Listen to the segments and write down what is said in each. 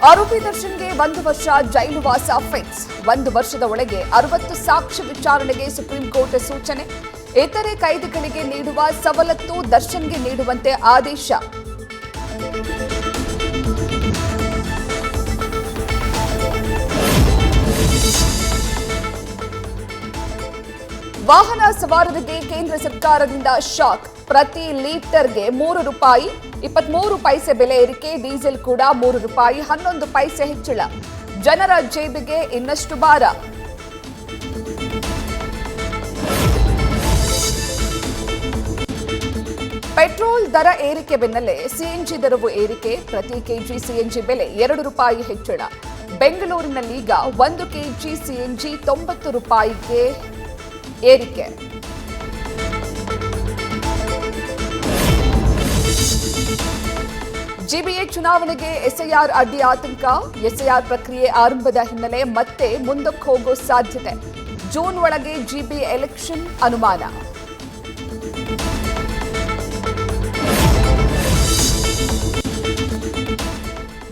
ಆರೋಪಿ ದರ್ಶನ್ಗೆ 1 ವರ್ಷ ಜೈಲುವಾಸ ಫಿಕ್ಸ್. 1 ವರ್ಷದ ಒಳಗೆ 60 ಸಾಕ್ಷ್ಯ ವಿಚಾರಣೆಗೆ ಸುಪ್ರೀಂ ಕೋರ್ಟ್ ಸೂಚನೆ. ಇತರೆ ಕೈದಿಗಳಿಗೆ ನೀಡುವ ಸವಲತ್ತು ದರ್ಶನ್ಗೆ ನೀಡುವಂತೆ ಆದೇಶ. ವಾಹನ ಸವಾರರಿಗೆ ಕೇಂದ್ರ ಸರ್ಕಾರದಿಂದ ಶಾಕ್. ಪ್ರತಿ ಲೀಟರ್ಗೆ ₹3, 23 ಪೈಸೆ ಬೆಲೆ ಏರಿಕೆ. ಡೀಸೆಲ್ ಕೂಡ ₹3, 11 ಪೈಸೆ ಹೆಚ್ಚಳ. ಜನರ ಜೇಬಿಗೆ ಇನ್ನಷ್ಟು ಭಾರ. ಪೆಟ್ರೋಲ್ ದರ ಏರಿಕೆ ಬೆನ್ನಲ್ಲೇ ಸಿಎನ್ಜಿ ದರವೂ ಏರಿಕೆ. ಪ್ರತಿ ಕೆಜಿ ಸಿಎನ್ಜಿ ಬೆಲೆ ₹2 ಹೆಚ್ಚಳ. ಬೆಂಗಳೂರಿನಲ್ಲೀಗ 1 ಕೆಜಿ ಸಿಎನ್ಜಿ ₹90ಗೆ ಏರಿಕೆ. ಜಿಬಿಎ ಚುನಾವಣೆಗೆ ಎಸ್ಐಆರ್ ಅಡ್ಡಿ ಆತಂಕ. ಎಸ್ಐಆರ್ ಪ್ರಕ್ರಿಯೆ ಆರಂಭದ ಹಿನ್ನೆಲೆ ಮತ್ತೆ ಮುಂದಕ್ಕೆ ಹೋಗೋ ಸಾಧ್ಯತೆ. ಜೂನ್ ಒಳಗೆ ಜಿಬಿಎ ಎಲೆಕ್ಷನ್ ಅನುಮಾನ.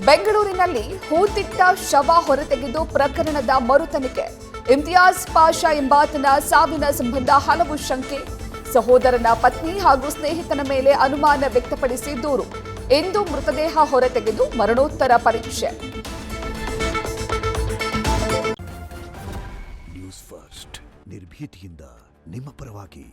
ಬೆಂಗಳೂರಿನಲ್ಲಿ ಹೂತಿಟ್ಟ ಶವ ಹೊರತೆಗೆದು ಪ್ರಕರಣದ ಮರು ತನಿಖೆ. ಇಮ್ತಿಯಾಜ್ ಪಾಷಾ ಎಂಬಾತನ ಸಾವಿನ ಸಂಬಂಧ ಹಲವು ಶಂಕೆ. ಸಹೋದರನ ಪತ್ನಿ ಹಾಗೂ ಸ್ನೇಹಿತನ ಮೇಲೆ ಅನುಮಾನ ವ್ಯಕ್ತಪಡಿಸಿ ದೂರು. ಇಂದು ಮೃತದೇಹ ಹೊರತೆಗೆದು ಮರಣೋತ್ತರ ಪರೀಕ್ಷೆ. ನ್ಯೂಸ್ ಫಸ್ಟ್ ನಿರ್ಭೀತಿಯಿಂದ ನಿಮ್ಮ ಪರವಾಗಿ.